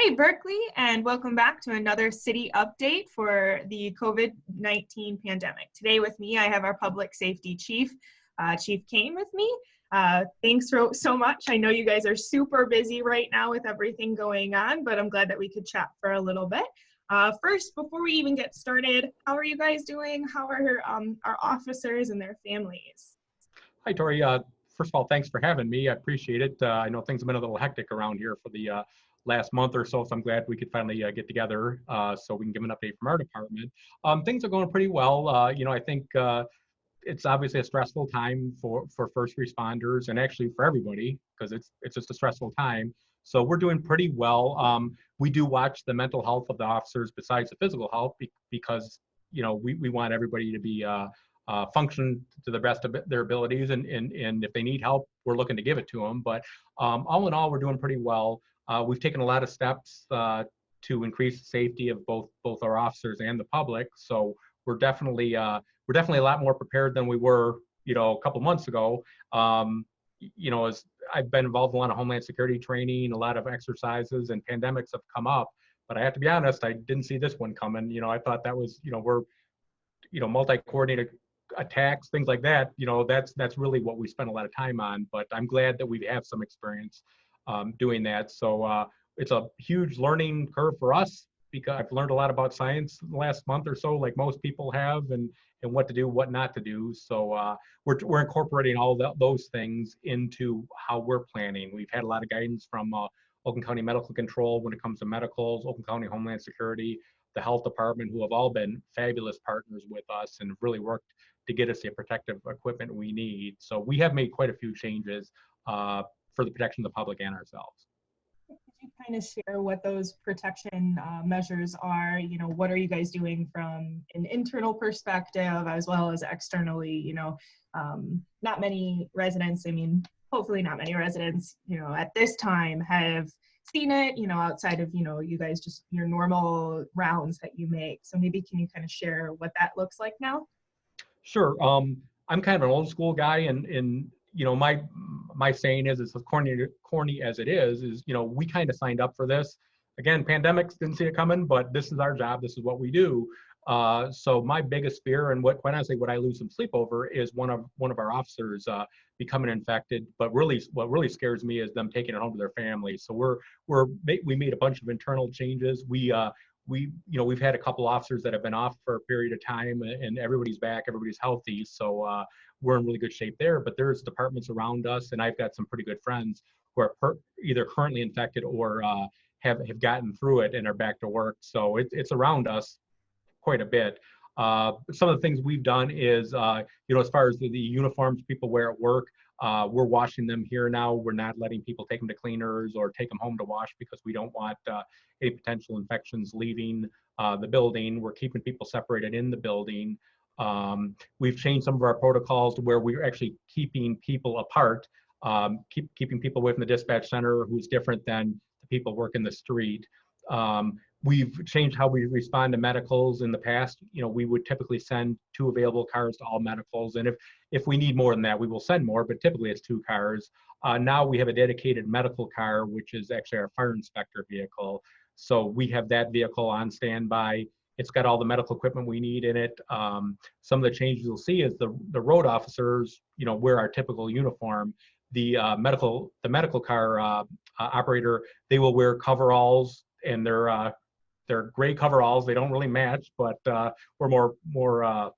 Hey, Berkeley, and welcome back to another city update for the COVID-19 pandemic. Today with me, I have our public safety chief, Chief Kane with me. Thanks so much. I know you guys are super busy right now with everything going on, but I'm glad that we could chat for a little bit. First, before we even get started, how are you guys doing? How are our officers and their families? Hi, Tori. First of all, thanks for having me. I appreciate it. I know things have been a little hectic around here for the last month or so, so I'm glad we could finally get together so we can give an update from our department. Things are going pretty well. I think it's obviously a stressful time for first responders and actually for everybody because it's just a stressful time. So we're doing pretty well. We do watch the mental health of the officers besides the physical health because we want everybody to be function to the best of their abilities, and if they need help, we're looking to give it to them. But all in all, we're doing pretty well. We've taken a lot of steps to increase the safety of both our officers and the public. So we're definitely a lot more prepared than we were, a couple months ago. As I've been involved in a lot of Homeland Security training, a lot of exercises, and pandemics have come up. But I have to be honest, I didn't see this one coming. I thought that was, we're, multi-coordinated attacks, things like that. That's really what we spend a lot of time on. But I'm glad that we have some experience doing that. So it's a huge learning curve for us because I've learned a lot about science in the last month or so, like most people have, and what to do, what not to do. So we're incorporating all those things into how we're planning. We've had a lot of guidance from Oakland County Medical Control when it comes to medicals, Oakland County Homeland Security, the health department, who have all been fabulous partners with us and really worked to get us the protective equipment we need. So we have made quite a few changes for the protection of the public and ourselves. Could you kind of share what those protection measures are? What are you guys doing from an internal perspective as well as externally? Not many residents, hopefully not many residents, at this time have seen it, outside of, you guys just your normal rounds that you make. So maybe can you kind of share what that looks like now? Sure. I'm kind of an old school guy, and my saying is, as corny as it is, we kind of signed up for this. Again, pandemics didn't see it coming, but this is our job. This is what we do. So my biggest fear, and quite honestly, what I lose some sleep over, is one of our officers becoming infected. But really, what really scares me is them taking it home to their families. So we made a bunch of internal changes. We've had a couple officers that have been off for a period of time, and everybody's back, everybody's healthy. So we're in really good shape there. But there's departments around us, and I've got some pretty good friends who are either currently infected or have gotten through it and are back to work. So it's around us quite a bit. Some of the things we've done is, as far as the uniforms people wear at work, we're washing them here now. We're not letting people take them to cleaners or take them home to wash because we don't want any potential infections leaving the building. We're keeping people separated in the building. We've changed some of our protocols to where we're actually keeping people apart, keeping people away from the dispatch center, who's different than the people working the street. We've changed how we respond to medicals. In the past, we would typically send 2 available cars to all medicals. And if we need more than that, we will send more, but typically it's 2 cars. Now we have a dedicated medical car, which is actually our fire inspector vehicle. So we have that vehicle on standby. It's got all the medical equipment we need in it. Some of the changes you'll see is the road officers, wear our typical uniform. The medical car operator, they will wear coveralls, and they're gray coveralls. They don't really match, but we're more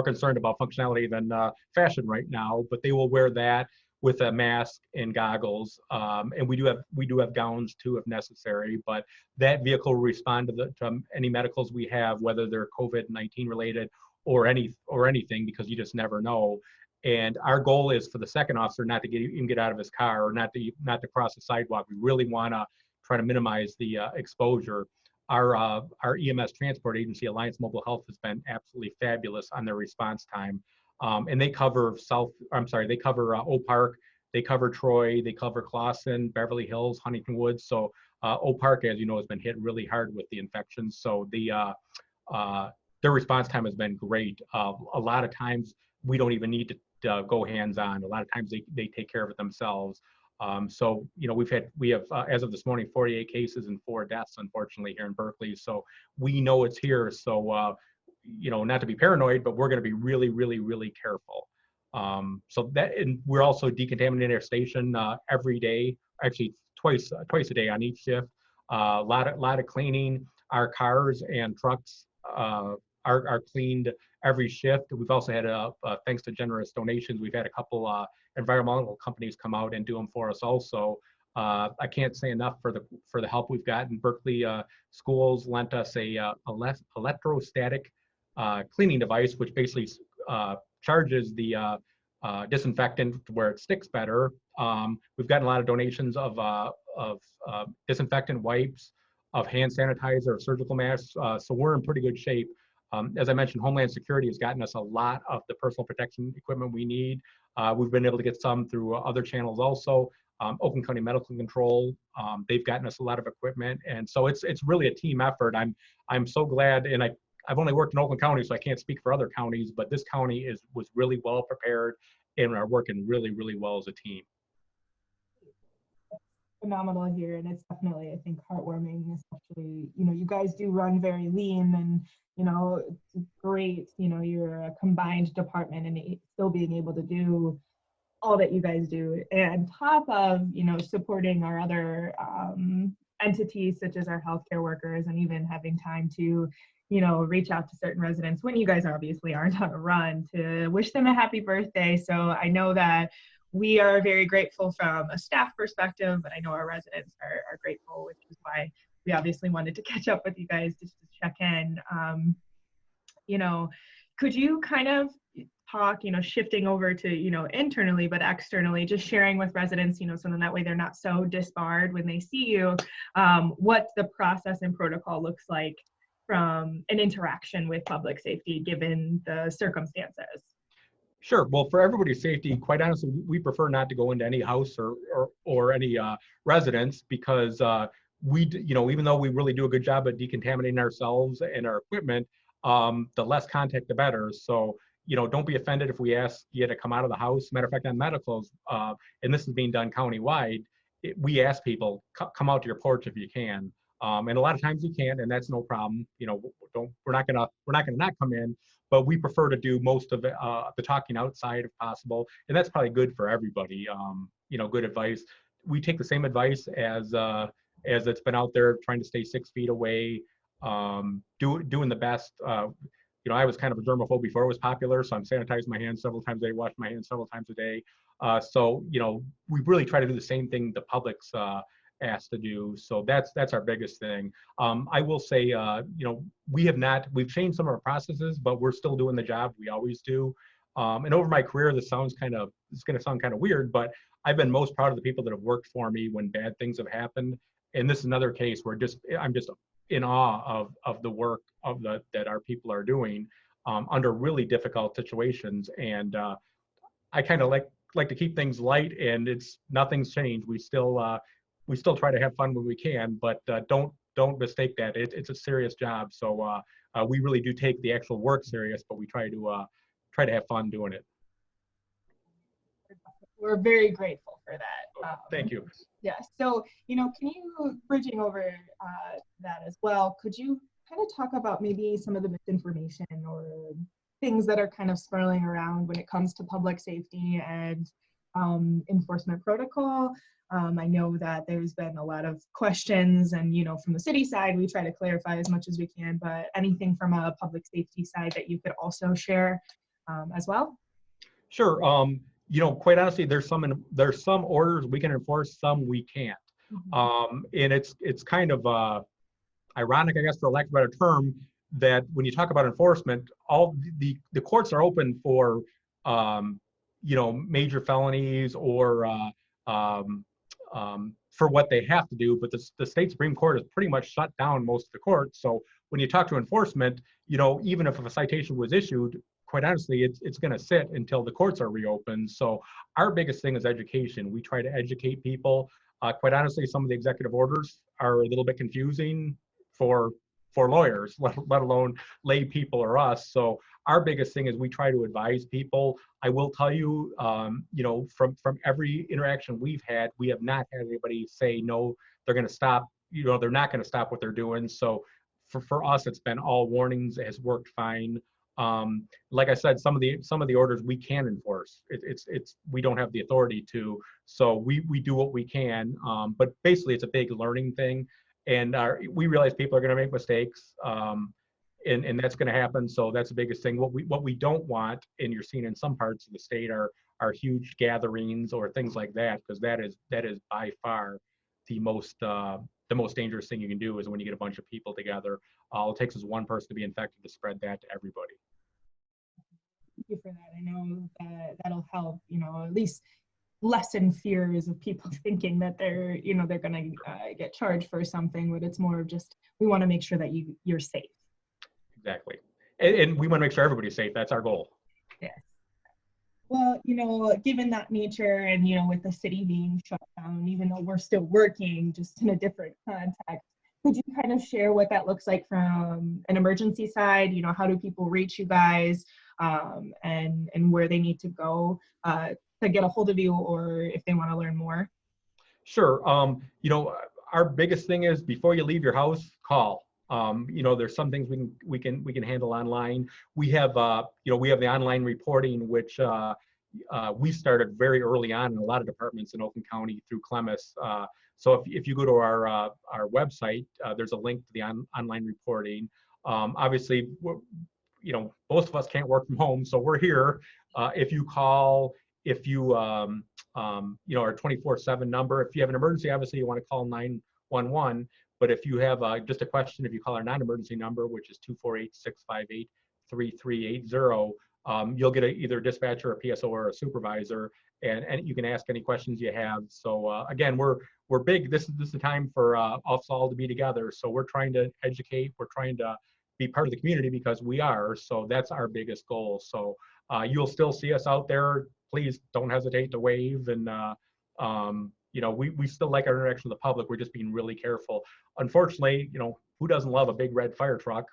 concerned about functionality than fashion right now. But they will wear that with a mask and goggles, and we do have gowns too if necessary. But that vehicle will respond to any medicals we have, whether they're COVID-19 related or anything, because you just never know. And our goal is for the second officer not to even get out of his car or not to cross the sidewalk. We really want to try to minimize the exposure. Our EMS transport agency, Alliance Mobile Health, has been absolutely fabulous on their response time. And they cover Oak Park, they cover Troy, they cover Clawson, Beverly Hills, Huntington Woods. So Oak Park, as you know, has been hit really hard with the infections. So their response time has been great. A lot of times we don't even need to go hands-on. A lot of times they take care of it themselves. So, we have, as of this morning, 48 cases and 4 deaths, unfortunately, here in Berkeley. So we know it's here. So, not to be paranoid, but we're going to be really, really, really careful. And we're also decontaminating our station every day, actually twice a day on each shift. Lot of cleaning. Our cars and trucks are cleaned every shift. We've also had, thanks to generous donations, we've had a couple environmental companies come out and do them for us also. I can't say enough for the help we've gotten. Berkeley schools lent us a electrostatic cleaning device, which basically charges the disinfectant where it sticks better. We've gotten a lot of donations of disinfectant wipes, of hand sanitizer, surgical masks. So we're in pretty good shape. As I mentioned, Homeland Security has gotten us a lot of the personal protection equipment we need. We've been able to get some through other channels also. Oakland County Medical Control, they've gotten us a lot of equipment, and so it's really a team effort. I'm so glad, and I've only worked in Oakland County, so I can't speak for other counties, but this county was really well prepared and are working really, really well as a team. Phenomenal here, and it's definitely, I think, heartwarming, especially, you guys do run very lean, and it's great, you're a combined department and still being able to do all that you guys do, and top of supporting our other entities such as our healthcare workers, and even having time to reach out to certain residents when you guys obviously aren't on a run to wish them a happy birthday. So I know that we are very grateful from a staff perspective, but I know our residents are grateful, which is why we obviously wanted to catch up with you guys just to check in. Could you kind of talk, shifting over to, internally, but externally, just sharing with residents, so that way they're not so disbarred when they see you, what the process and protocol looks like from an interaction with public safety, given the circumstances? Sure. Well, for everybody's safety, quite honestly, we prefer not to go into any house or any residence, because even though we really do a good job at decontaminating ourselves and our equipment, the less contact, the better. So, don't be offended if we ask you to come out of the house. Matter of fact, on medicals, and this is being done countywide, we ask people, come out to your porch if you can. And a lot of times you can't, and that's no problem. We're not gonna not come in, but we prefer to do most of the talking outside if possible, and that's probably good for everybody. Good advice. We take the same advice as it's been out there, trying to stay 6 feet away, doing the best. I was kind of a germaphobe before it was popular, so I'm sanitizing my hands several times a day, wash my hands several times a day. So we really try to do the same thing the public's asked to do. So that's our biggest thing. I will say, we've changed some of our processes, but we're still doing the job we always do. And over my career, it's going to sound kind of weird, but I've been most proud of the people that have worked for me when bad things have happened. And this is another case where I'm just in awe of the work that our people are doing under really difficult situations. And I kind of like to keep things light, and nothing's changed. We still try to have fun when we can, but don't mistake that. It's a serious job. So we really do take the actual work serious, but we try to have fun doing it. We're very grateful for that. Thank you. Yeah. So, can you, bridging over that as well, could you kind of talk about maybe some of the misinformation or things that are kind of swirling around when it comes to public safety and enforcement protocol? I know that there's been a lot of questions, and from the city side, we try to clarify as much as we can, but anything from a public safety side that you could also share as well? Sure. Quite honestly, there's some orders we can enforce, some we can't. Mm-hmm. And it's kind of ironic, I guess, for lack of a better term, that when you talk about enforcement, all the courts are open for major felonies or for what they have to do, but the state Supreme Court has pretty much shut down most of the courts. So when you talk to enforcement, even if a citation was issued, quite honestly, it's going to sit until the courts are reopened. So our biggest thing is education. We try to educate people. Quite honestly, some of the executive orders are a little bit confusing for lawyers, let alone lay people or us. So our biggest thing is we try to advise people. I will tell you, you know, from every interaction we've had, we have not had anybody say no, they're going to stop. You know, they're not going to stop what they're doing. So for us, it's been all warnings. It has worked fine. Like I said, some of the orders we can enforce. It's we don't have the authority to, so we do what we can. But basically, it's a big learning thing, and we realize people are going to make mistakes, and that's going to happen. So that's the biggest thing. What we don't want, and you're seeing in some parts of the state, are huge gatherings or things like that, because that is by far the most dangerous thing you can do is when you get a bunch of people together. All it takes is one person to be infected to spread that to everybody. Thank you for that. I know that that'll help, you know, at least lessen fears of people thinking that they're, you know, they're going to get charged for something, but it's more of just, we want to make sure that you're safe. Exactly. And we want to make sure everybody's safe. That's our goal. Yes. Well, you know, given that nature and, you know, with the city being shut down, even though we're still working, just in a different context, could you kind of share what that looks like from an emergency side? You know, how do people reach you guys, and where they need to go to get a hold of you, or if they want to learn more? Sure. You know, our biggest thing is before you leave your house, call. You know, there's some things we can handle online. We have you know, we have the online reporting, which we started very early on in a lot of departments in Oakland County through Clemis. So if you go to our website, there's a link to the online reporting. Obviously, you know, most of us can't work from home, so we're here. If you call, if you you know, our 24/7 number. If you have an emergency, obviously you want to call 911. But if you have just a question, if you call our non-emergency number, which is 248-658-3380, you'll get either a dispatcher, a PSO, or a supervisor, and you can ask any questions you have. So again, we're big. This is the time for us all to be together. So we're trying to educate. We're trying to be part of the community because we are. So that's our biggest goal. So you'll still see us out there. Please don't hesitate to wave. And you know, we still like our interaction with the public. We're just being really careful. Unfortunately, you know, who doesn't love a big red fire truck?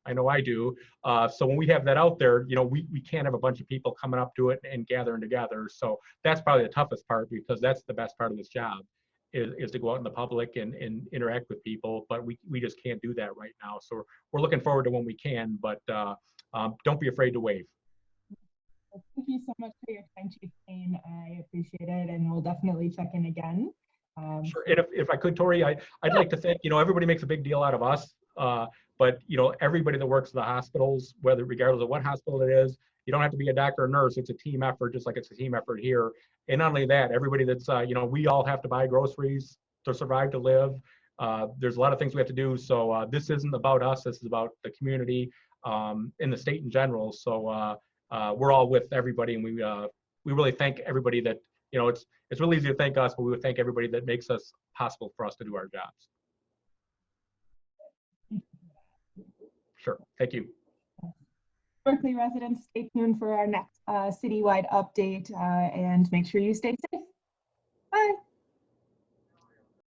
I know I do. So when we have that out there, you know, we can't have a bunch of people coming up to it and gathering together. So that's probably the toughest part, because that's the best part of this job is to go out in the public and interact with people. But we just can't do that right now. So we're looking forward to when we can, but don't be afraid to wave. Thank you so much for your time, Chief Kane. I appreciate it, and we'll definitely check in again. Sure. And if I could, Tori, I'd like to thank, you know, everybody makes a big deal out of us, but, you know, everybody that works in the hospitals, whether regardless of what hospital it is, you don't have to be a doctor or nurse. It's a team effort, just like it's a team effort here. And not only that, everybody that's, you know, we all have to buy groceries to survive, to live. There's a lot of things we have to do. So this isn't about us. This is about the community, in the state in general. So we're all with everybody, and we really thank everybody that, you know, it's really easy to thank us, but we would thank everybody that makes us possible for us to do our jobs. Sure. Thank you. Berkley residents, stay tuned for our next citywide update, and make sure you stay safe.